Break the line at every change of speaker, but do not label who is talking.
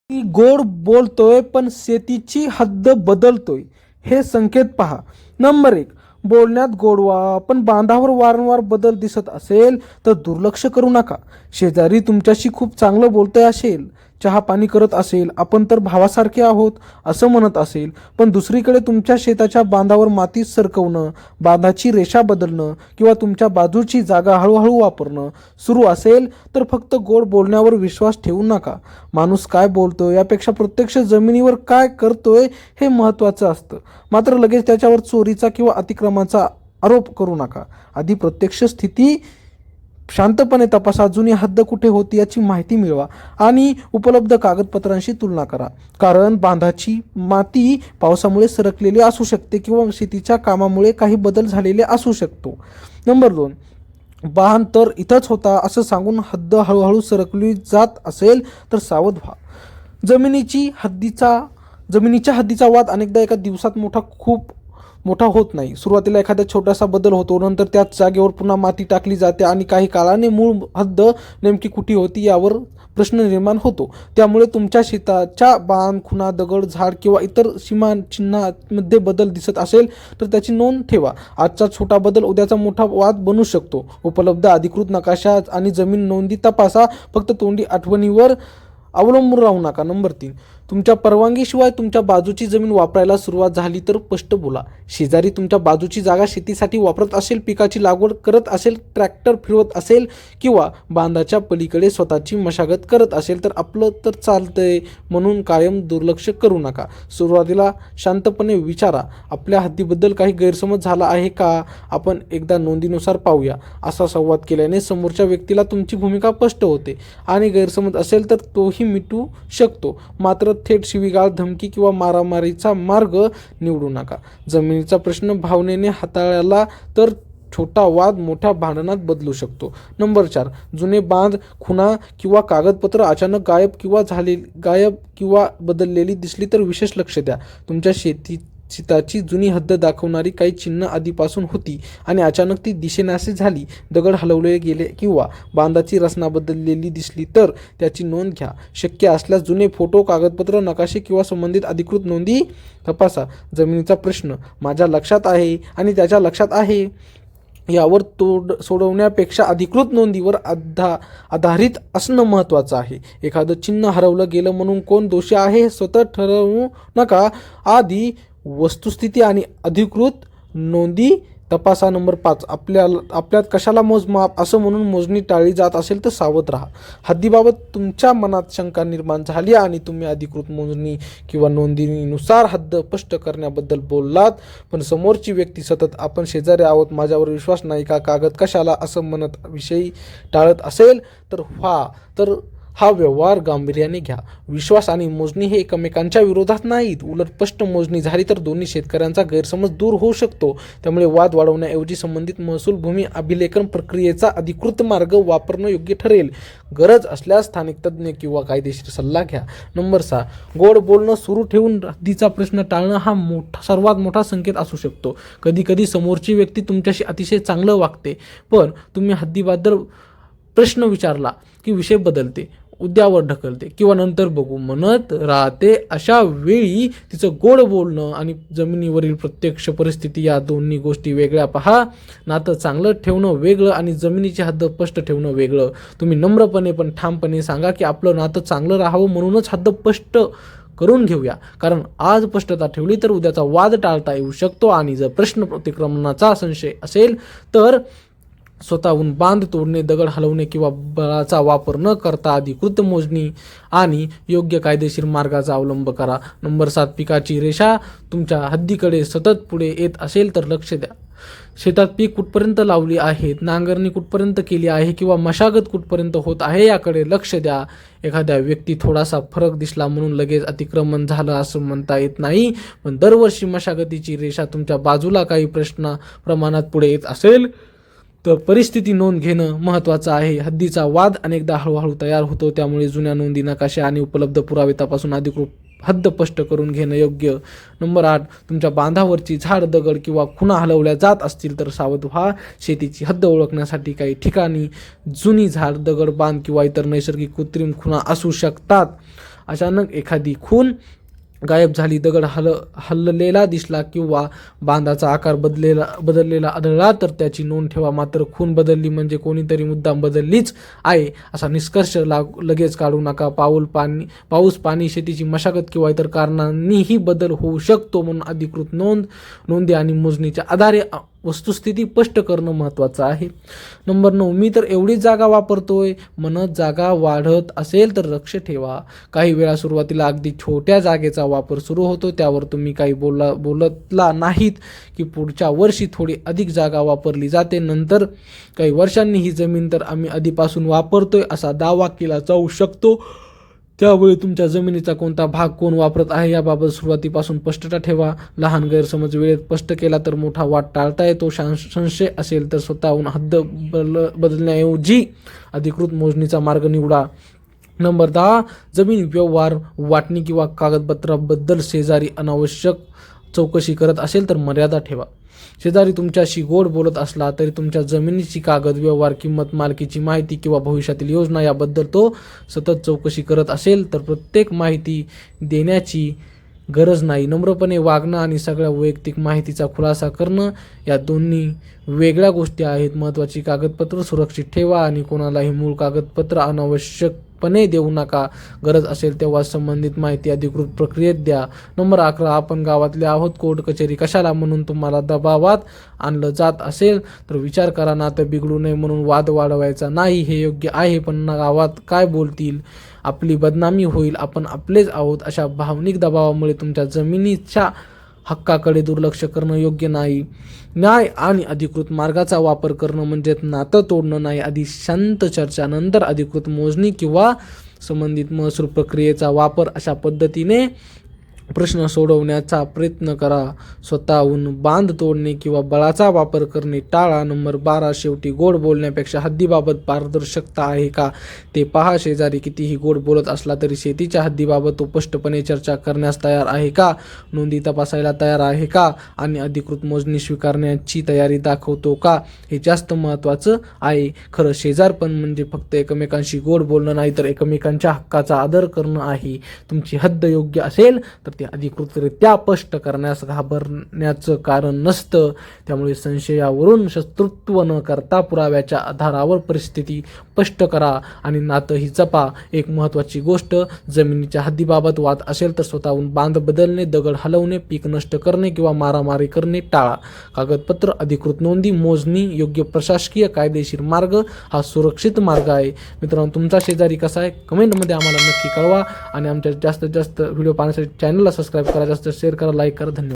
ती गोड बोलतोय पण शेतीची हद्द बदलतोय, हे संकेत पहा. नंबर 1, बोलण्यात गोडवा पण बांधावर वारंवार बदल दिसत असेल तर दुर्लक्ष करू नका. शेजारी तुमच्याशी खूप चांगलं बोलतोय असेल, चहा पाणी करत असेल, आपण तर भावासारखे आहोत असं म्हणत असेल, पण दुसरीकडे तुमच्या शेताच्या बांधावर माती सरकवणं, बांधाची रेषा बदलणं किंवा तुमच्या बाजूची जागा हळूहळू वापरणं सुरू असेल तर फक्त गोड बोलण्यावर विश्वास ठेवू नका. माणूस काय बोलतोय यापेक्षा प्रत्यक्ष जमिनीवर काय करतोय हे महत्त्वाचं असतं. मात्र लगेच त्याच्यावर चोरीचा किंवा अतिक्रमणाचा आरोप करू नका. आधी प्रत्यक्ष स्थिती शांतपणे तपासा, जुनी हद्द कुठे होती याची माहिती मिळवा आणि उपलब्ध कागदपत्रांशी तुलना करा. कारण बांधाची माती पावसामुळे सरकलेली असू शकते किंवा शेतीच्या कामामुळे काही बदल झालेले असू शकतो. नंबर 2, बांध तर इथंच होता असं सांगून हद्द हळूहळू सरकली जात असेल तर सावध व्हा. जमिनीच्या हद्दीचा वाद अनेकदा एका दिवसात खूप मोठा होत नाही. सुरुवातीला एखादा छोटासा बदल होतो, नंतर त्याच जागेवर पुन्हा माती टाकली जाते आणि काही काळाने मूळ हद्द नेमकी कुठे होती यावर प्रश्न निर्माण होतो. त्यामुळे तुमच्या शेताच्या बांध, खुणा, दगड, झाड किंवा इतर सीमाचिन्हामध्ये बदल दिसत असेल तर त्याची नोंद ठेवा. आजचा छोटा बदल उद्याचा मोठा वाद बनू शकतो. उपलब्ध अधिकृत नकाशा आणि जमीन नोंदी तपासा, फक्त तोंडी आठवणीवर अवलंबून राहू नका. नंबर 3, तुमच्या परवानगीशिवाय तुमच्या बाजूची जमीन वापरायला सुरुवात झाली तर स्पष्ट बोला. शेजारी तुमच्या बाजूची जागा शेतीसाठी वापरत असेल, पिकाची लागवड करत असेल, ट्रॅक्टर फिरवत असेल किंवा बांधाच्या पलीकडे स्वतःची मशागत करत असेल तर आपलं तर चालतंय म्हणून कायम दुर्लक्ष करू नका. सुरुवातीला शांतपणे विचारा, आपल्या हद्दीबद्दल काही गैरसमज झाला आहे का? आपण एकदा नोंदीनुसार पाहूया. असा संवाद केल्याने समोरच्या व्यक्तीला तुमची भूमिका स्पष्ट होते आणि गैरसमज असेल तर तोही मिटू शकतो. मात्र थेट शिवीगाळ, धमकी किंवा मारामारीचा मार्ग निवडू नका. जमिनीचा प्रश्न भावनेने हाताळला तर छोटा वाद मोठ्या भांडणात बदलू शकतो. नंबर 4, जुने बांध, खुणा किंवा कागदपत्र अचानक गायब किंवा बदललेली दिसली तर विशेष लक्ष द्या. तुमच्या शेताची जुनी हद्द दाखवणारी काही चिन्ह आधीपासून होती आणि अचानक ती दिसेनाशी झाली, दगड हलवले गेले किंवा बांधाची रचना बदललेली दिसली तर त्याची नोंद घ्या. शक्य असल्यास जुने फोटो, कागदपत्र, नकाशे किंवा संबंधित अधिकृत नोंदी तपासा. जमिनीचा प्रश्न माझ्या लक्षात आहे आणि त्याच्या लक्षात आहे यावर सोडवण्यापेक्षा अधिकृत नोंदीवर आधारित असणं महत्त्वाचं आहे. एखादं चिन्ह हरवलं गेलं म्हणून कोण दोषी आहे हे स्वतः ठरवू नका. आधी वस्तुस्थिती आणि अधिकृत नोंदी तपासा. नंबर 5, आपल्यात कशाला मोजमाप असं म्हणून मोजणी टाळली जात असेल तर सावध राहा. हद्दीबाबत तुमच्या मनात शंका निर्माण झाली आणि तुम्ही अधिकृत मोजणी किंवा नोंदीनुसार हद्द स्पष्ट करण्याबद्दल बोललात, पण समोरची व्यक्ती सतत आपण शेजारी आहोत, माझ्यावर विश्वास नाही का, कागद कशाला असं म्हणत विषयी टाळत असेल तर हा व्यवहार गांभीर्याने घ्या. विश्वास आणि मोजणी हे एकमेकांच्या विरोधात नाहीत. उलट स्पष्ट मोजणी झाली तर दोन्ही शेतकऱ्यांचा गैरसमज दूर होऊ शकतो. त्यामुळे वाद वाढवण्याऐवजी संबंधित महसूल भूमी अभिलेखन प्रक्रियेचा अधिकृत मार्ग वापरणं योग्य ठरेल. गरज असल्यास स्थानिक तज्ज्ञ किंवा कायदेशीर सल्ला घ्या. नंबर 6, गोड बोलणं सुरू ठेवून हद्दीचा प्रश्न टाळणं हा सर्वात मोठा संकेत असू शकतो. कधी समोरची व्यक्ती तुमच्याशी अतिशय चांगलं वागते, पण तुम्ही हद्दीबद्दल प्रश्न विचारला की विषय बदलते, उद्यावर ढकलते किंवा नंतर बघू म्हणत राहते. अशा वेळी तिचं गोड बोलणं आणि जमिनीवरील प्रत्यक्ष परिस्थिती या दोन्ही गोष्टी वेगळ्या पहा. नातं चांगलं ठेवणं वेगळं आणि जमिनीची हद्द स्पष्ट ठेवणं वेगळं. तुम्ही नम्रपणे पण ठामपणे सांगा की आपलं नातं चांगलं राहावं म्हणूनच हद्द स्पष्ट करून घेऊया. कारण आज स्पष्टता ठेवली तर उद्याचा वाद टाळता येऊ शकतो आणि जर प्रश्न अतिक्रमणाचा संशय असेल तर स्वतःहून बांध तोडणे, दगड हलवणे किंवा बळाचा वापर न करता अधिकृत मोजणी आणि योग्य कायदेशीर मार्गाचा अवलंब करा. नंबर 7, पिकाची रेषा तुमच्या हद्दीकडे सतत पुढे येत असेल तर लक्ष द्या. शेतात पीक कुठपर्यंत लावली आहेत, नांगरणी कुठपर्यंत केली आहे किंवा मशागत कुठपर्यंत होत आहे याकडे लक्ष द्या. एखाद्या व्यक्ती थोडासा फरक दिसला म्हणून लगेच अतिक्रमण झालं असं म्हणता येत नाही, पण दरवर्षी मशागतीची रेषा तुमच्या बाजूला काही प्रमाणात पुढे येत असेल तर परिस्थिती नोंद घेणं महत्त्वाचं आहे. हद्दीचा वाद अनेकदा हळूहळू तयार होतो, त्यामुळे जुन्या नोंदी, नकाशे आणि उपलब्ध पुरावे तपासून अधिकृत हद्द स्पष्ट करून घेणं योग्य. नंबर 8, तुमच्या बांधावरची झाड, दगड किंवा खुणा हलवल्या जात असतील तर सावध व्हा. शेतीची हद्द ओळखण्यासाठी काही ठिकाणी जुनी झाड, दगड, बांध किंवा इतर नैसर्गिक कृत्रिम खुणा असू शकतात. अचानक एखादी खूण गायब झाली, दगड हललेला दिसला किंवा बांधाचा आकार बदललेला आढळला तर त्याची नोंद ठेवा. मात्र खूण बदलली म्हणजे कोणीतरी मुद्दाम बदललीच आहे असा निष्कर्ष लगेच काढू नका. पाऊस, पाणी, शेतीची मशागत किंवा इतर कारणांनीही बदल होऊ शकतो. म्हणून अधिकृत नोंदी आणि मोजणीच्या आधारे वस्तुस्थिती स्पष्ट करणं महत्त्वाचं आहे. नंबर 9, मी तर एवढीच जागा वापरतोय म्हणत जागा वाढत असेल तर लक्ष ठेवा. काही वेळा सुरुवातीला अगदी छोट्या जागेचा वापर सुरू होतो, त्यावर तुम्ही काही बोलतला नाहीत की पुढच्या वर्षी थोडी अधिक जागा वापरली जाते. नंतर काही वर्षांनी ही जमीन तर आम्ही आधीपासून वापरतोय असा दावा केला जाऊ शकतो. त्यावेळी तुमच्या जमिनीचा कोणता भाग कोण वापरत आहे याबाबत सुरुवातीपासून स्पष्टता ठेवा. लहान गैरसमज वेळेत स्पष्ट केला तर मोठा वाद टाळता येतो. संशय असेल तर स्वतःहून हद्द बदलण्याऐवजी अधिकृत मोजणीचा मार्ग निवडा. नंबर 10, जमीन व्यवहार, वाटणी किंवा कागदपत्राबद्दल शेजारी अनावश्यक चौकशी करत असेल तर मर्यादा ठेवा. शेजारी तुमच्याशी गोड बोलत असला तरी तुमच्या जमिनीची कागद व्यवहार, किंमत, मालकीची माहिती किंवा भविष्यातील योजना याबद्दल तो सतत चौकशी करत असेल तर प्रत्येक माहिती देण्याची गरज नाही. नम्रपणे वागणं आणि सगळ्या वैयक्तिक माहितीचा खुलासा करणं या दोन्ही वेगळ्या गोष्टी आहेत. महत्त्वाची कागदपत्र सुरक्षित ठेवा आणि कोणालाही मूळ कागदपत्र अनावश्यकपणे देऊ नका. गरज असेल तेव्हा संबंधित माहिती अधिकृत प्रक्रियेत द्या. नंबर 11, आपण गावातले आहोत, कोर्ट कचेरी कशाला म्हणून तुम्हाला दबावात आणलं जात असेल तर विचार करा. नातं बिघडू नये म्हणून वाद वाढवायचा नाही, हे योग्य आहे, पण गावात काय बोलतील, आपली बदनामी होईल, आपण आपलेच आहोत अशा भावनिक दबावामुळे तुमच्या जमिनीच्या हक्काकडे दुर्लक्ष करणं योग्य नाही. न्याय आणि अधिकृत मार्गाचा वापर करणं म्हणजे नातं तोडणं नाही. आधी शांत चर्चा, नंतर अधिकृत मोजणी किंवा संबंधित महसूल प्रक्रियेचा वापर अशा पद्धतीने प्रश्न सोडवण्याचा प्रयत्न करा. स्वतःहून बांध तोडणे किंवा बळाचा वापर करणे टाळा. नंबर 12, शेवटी गोड बोलण्यापेक्षा हद्दीबाबत पारदर्शकता आहे का ते पहा. शेजारी कितीही गोड बोलत असला तरी शेतीच्या हद्दीबाबत तो स्पष्टपणे चर्चा करण्यास तयार आहे का, नोंदी तपासायला तयार आहे का आणि अधिकृत मोजणी स्वीकारण्याची तयारी दाखवतो का, हे जास्त महत्त्वाचं आहे. खरं शेजारपण म्हणजे फक्त एकमेकांशी गोड बोलणं नाही तर एकमेकांच्या हक्काचा आदर करणं आहे. तुमची हद्द योग्य असेल तर ते अधिकृतरित्या स्पष्ट करण्यास घाबरण्याचं कारण नसतं. त्यामुळे संशयावरून शत्रुत्व न करता पुराव्याच्या आधारावर परिस्थिती स्पष्ट करा आणि नातंही जपा. एक महत्त्वाची गोष्ट, जमिनीच्या हद्दीबाबत वाद असेल तर स्वतःहून बांध बदलणे, दगड हलवणे, पीक नष्ट करणे किंवा मारामारी करणे टाळा. कागदपत्र, अधिकृत नोंदी, मोजणी, योग्य प्रशासकीय कायदेशीर मार्ग हा सुरक्षित मार्ग आहे. मित्रांनो, तुमचा शेजारी कसा आहे कमेंटमध्ये आम्हाला नक्की कळवा आणि आमच्या जास्तीत जास्त व्हिडिओ पाहण्यासाठी चॅनलला सबस्क्राईब करा, जास्त शेअर करा, लाईक करा. धन्यवाद.